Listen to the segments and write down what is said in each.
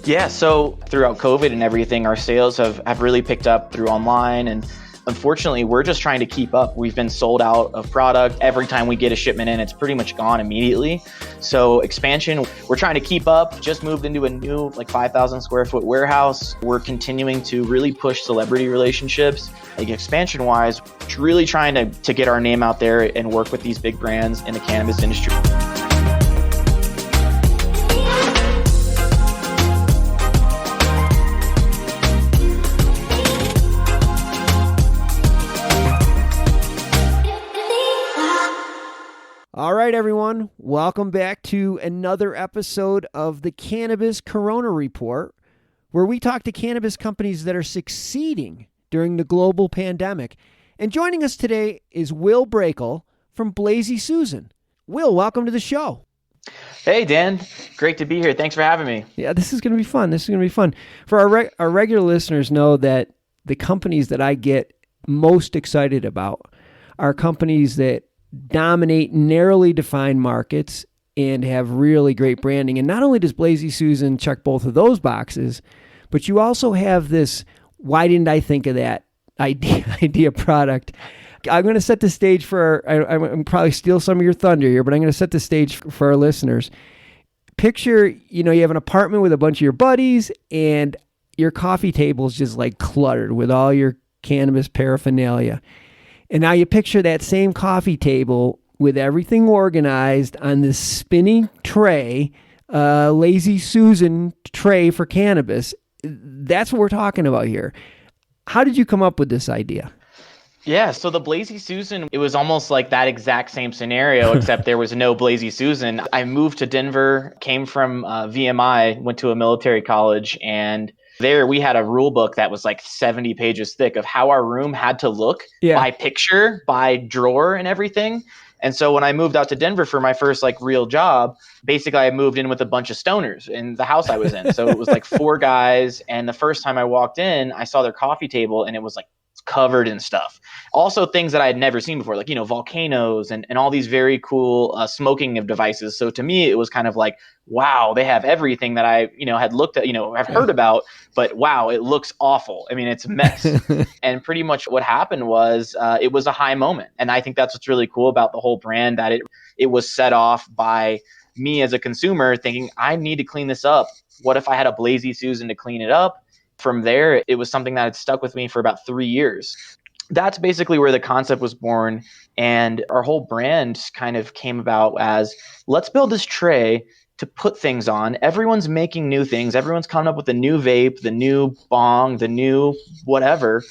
Yeah, so throughout COVID and everything, our sales have really picked up through online, and unfortunately, we're just trying to keep up. We've been sold out of product. Every time we get a shipment in, it's pretty much gone immediately. So expansion, we're trying to keep up. Just moved into a new 5,000 square foot warehouse. We're continuing to really push celebrity relationships. Expansion wise, really trying to get our name out there and work with these big brands in the cannabis industry. All right, everyone. Welcome back to another episode of the Cannabis Corona Report, where we talk to cannabis companies that are succeeding during the global pandemic. And joining us today is Will Breakell from Blazy Susan. Will, welcome to the show. Hey, Dan. Great to be here. Thanks for having me. Yeah, this is going to be fun. For our regular listeners know that the companies that I get most excited about are companies that dominate narrowly defined markets and have really great branding. And not only does Blazy Susan check both of those boxes, but you also have this, why didn't I think of that idea product? I'm going to set the stage for, I'm probably steal some of your thunder here, but I'm going to set the stage for our listeners. Picture, you have an apartment with a bunch of your buddies and your coffee table is just cluttered with all your cannabis paraphernalia. And now you picture that same coffee table with everything organized on this spinning tray, Lazy Susan tray for cannabis. That's what we're talking about here. How did you come up with this idea? Yeah, so the Blazy Susan, it was almost like that exact same scenario, except there was no Blazy Susan. I moved to Denver, came from VMI, went to a military college, and there we had a rule book that was 70 pages thick of how our room had to look by picture, by drawer and everything. And so when I moved out to Denver for my first real job, basically I moved in with a bunch of stoners in the house I was in. So it was 4 guys. And the first time I walked in, I saw their coffee table and it was covered in stuff. Also things that I had never seen before, volcanoes and all these very cool smoking of devices. So to me, it was kind of wow, they have everything that I, had looked at, have heard about, but wow, it looks awful. I mean, it's a mess. And pretty much what happened was it was a high moment. And I think that's what's really cool about the whole brand, that it was set off by me as a consumer thinking, I need to clean this up. What if I had a Blazy Susan to clean it up? From there, it was something that had stuck with me for about 3 years. That's basically where the concept was born. And our whole brand kind of came about as, let's build this tray to put things on. Everyone's making new things. Everyone's coming up with the new vape, the new bong, the new whatever.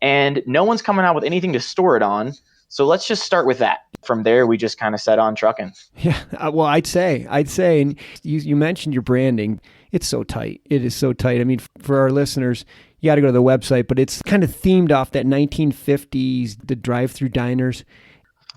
And no one's coming out with anything to store it on. So let's just start with that. From there, we just kind of set on trucking. Yeah, well, I'd say, and you mentioned your branding. It's so tight. It is so tight. I mean, for our listeners, you got to go to the website, but it's kind of themed off that 1950s, the drive-through diners.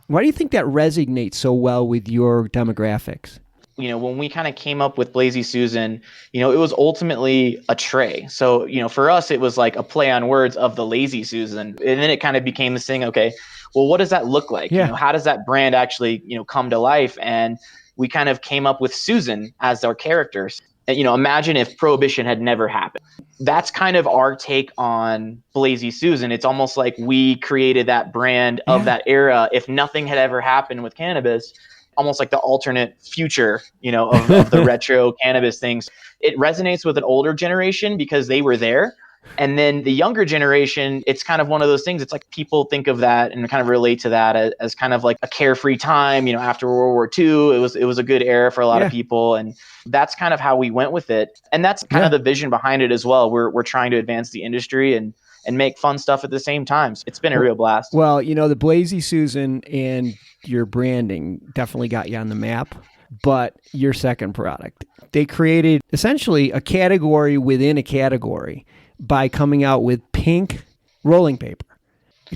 Why do you think that resonates so well with your demographics? When we kind of came up with Blazy Susan, it was ultimately a tray. So, for us, it was a play on words of the Lazy Susan. And then it kind of became this thing, okay, well, what does that look like? Yeah. How does that brand actually, come to life? And we kind of came up with Susan as our characters. And, imagine if Prohibition had never happened. That's kind of our take on Blazy Susan. It's almost like we created that brand of that era. If nothing had ever happened with cannabis, almost like the alternate future, of the retro cannabis things. It resonates with an older generation because they were there. And then the younger generation, it's kind of one of those things. It's people think of that and kind of relate to that as kind of a carefree time, after World War II. It was a good era for a lot of people. And that's kind of how we went with it. And that's kind of the vision behind it as well. We're trying to advance the industry and make fun stuff at the same time. So it's been a real blast. Well, the Blazy Susan and your branding definitely got you on the map, but your second product, they created essentially a category within a category by coming out with pink rolling paper.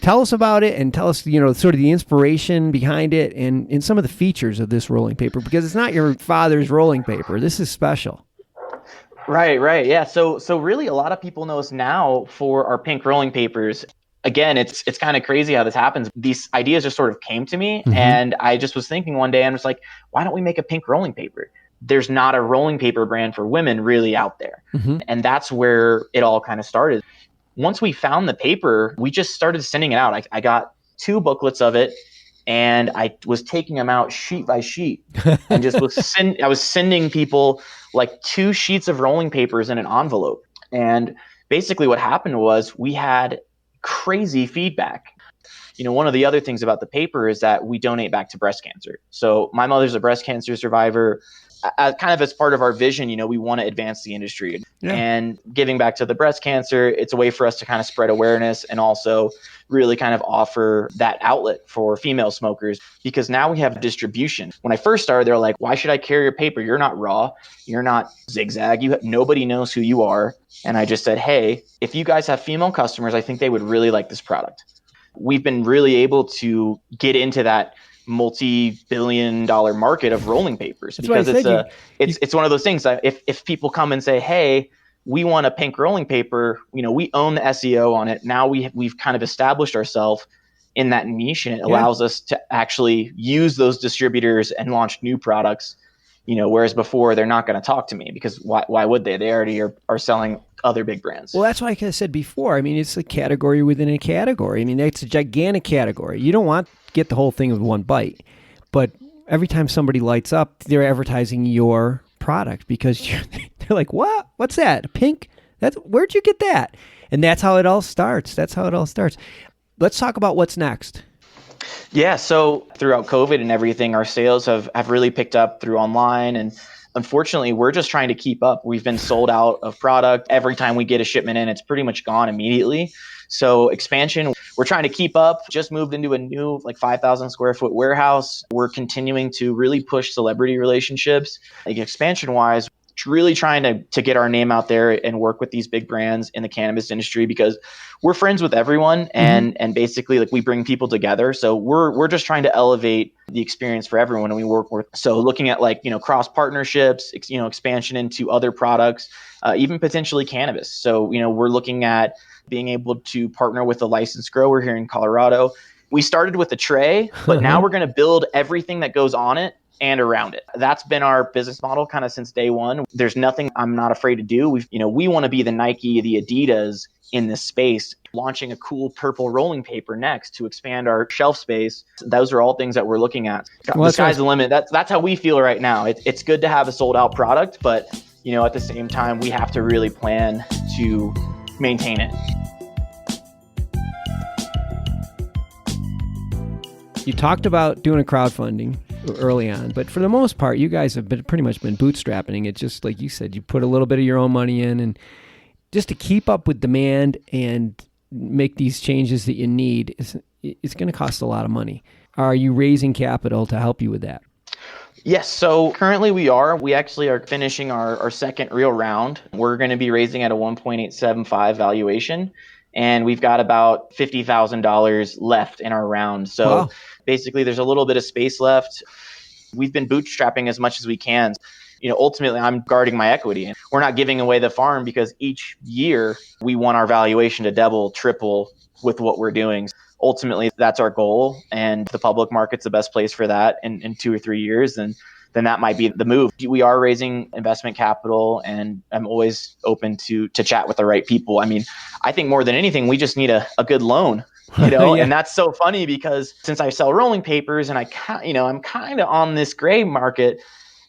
Tell us about it and tell us, sort of the inspiration behind it and some of the features of this rolling paper, because it's not your father's rolling paper. This is special. Right. Yeah. So really a lot of people know us now for our pink rolling papers. Again, it's kind of crazy how this happens. These ideas just sort of came to me, and I just was thinking one day and was like, why don't we make a pink rolling paper? There's not a rolling paper brand for women really out there. And that's where it all kind of started. Once we found the paper, we just started sending it out. I got 2 booklets of it, and I was taking them out sheet by sheet and just I was sending people like 2 sheets of rolling papers in an envelope. And basically what happened was we had crazy feedback. One of the other things about the paper is that we donate back to breast cancer. So my mother's a breast cancer survivor. Kind of as part of our vision, we want to advance the industry. And giving back to the breast cancer, it's a way for us to kind of spread awareness and also really kind of offer that outlet for female smokers, because now we have distribution. When I first started, they're like, why should I carry your paper? You're not Raw. You're not Zigzag. Nobody knows who you are. And I just said, hey, if you guys have female customers, I think they would really like this product. We've been really able to get into that multi-billion-dollar market of rolling papers, because it's one of those things that if people come and say, hey, we want a pink rolling paper, we own the SEO on it. Now we've kind of established ourselves in that niche, and it allows us to actually use those distributors and launch new products, whereas before they're not going to talk to me, because why would they? They already are selling other big brands. Well, that's why I said before. I mean, it's a category within a category. I mean, it's a gigantic category. You don't want to get the whole thing with one bite, but every time somebody lights up, they're advertising your product, because they're like, what? What's that? Pink? Where'd you get that? And that's how it all starts. Let's talk about what's next. Yeah. So throughout COVID and everything, our sales have really picked up through online, and unfortunately, we're just trying to keep up. We've been sold out of product. Every time we get a shipment in, it's pretty much gone immediately. So expansion, we're trying to keep up. Just moved into a new 5,000 square foot warehouse. We're continuing to really push celebrity relationships. Expansion wise, really trying to get our name out there and work with these big brands in the cannabis industry, because we're friends with everyone, and basically we bring people together. So we're just trying to elevate the experience for everyone, and we work with. So looking at cross partnerships, expansion into other products, even potentially cannabis. So we're looking at being able to partner with a licensed grower here in Colorado. We started with a tray, but now we're going to build everything that goes on it and around it. That's been our business model kind of since day one. There's nothing I'm not afraid to do. We want to be the Nike, the Adidas in this space. Launching a cool purple rolling paper next to expand our shelf space. Those are all things that we're looking at. The sky's the limit. That's how we feel right now. It's good to have a sold out product, but at the same time, we have to really plan to maintain it. You talked about doing a crowdfunding early on, but for the most part, you guys have pretty much been bootstrapping it. Just like you said, you put a little bit of your own money in, and just to keep up with demand and make these changes that you need, it's going to cost a lot of money. Are you raising capital to help you with that? Yes. So currently we actually are finishing our second real round. We're going to be raising at a 1.875 valuation, and we've got about $50,000 left in our round. So basically there's a little bit of space left. We've been bootstrapping as much as we can. Ultimately I'm guarding my equity, and we're not giving away the farm, because each year we want our valuation to double, triple with what we're doing. Ultimately, that's our goal, and the public market's the best place for that in 2 or 3 years, and then that might be the move. We are raising investment capital, and I'm always open to chat with the right people. I mean, I think more than anything, we just need a good loan, and that's so funny, because since I sell rolling papers and I'm kind of on this gray market,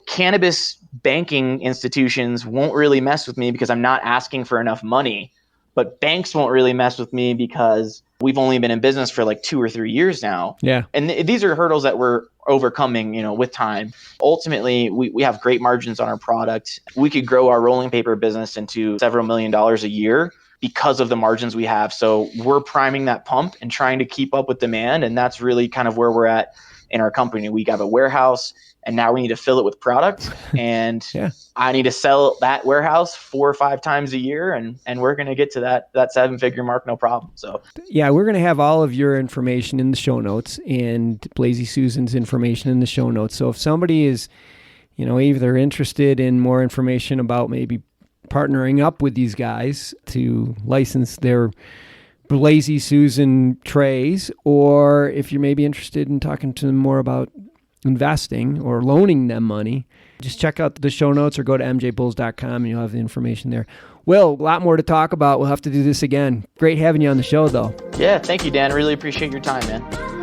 cannabis banking institutions won't really mess with me because I'm not asking for enough money. But banks won't really mess with me because we've only been in business for 2 or 3 years now. Yeah. And these are hurdles that we're overcoming, with time. Ultimately, we have great margins on our product. We could grow our rolling paper business into several $1 million a year because of the margins we have. So we're priming that pump and trying to keep up with demand. And that's really kind of where we're at in our company. We have a warehouse, and now we need to fill it with product. And Yeah. I need to sell that warehouse 4 or 5 times a year, and we're going to get to that 7-figure mark, no problem. So yeah, we're going to have all of your information in the show notes, and Blazy Susan's information in the show notes. So if somebody is, either interested in more information about maybe partnering up with these guys to license their Blazy Susan trays, or if you're maybe interested in talking to them more about investing or loaning them money, just check out the show notes or go to mjbulls.com and you'll have the information there. Will, a lot more to talk about. We'll have to do this again. Great having you on the show, though. Yeah, thank you, Dan. I really appreciate your time, man.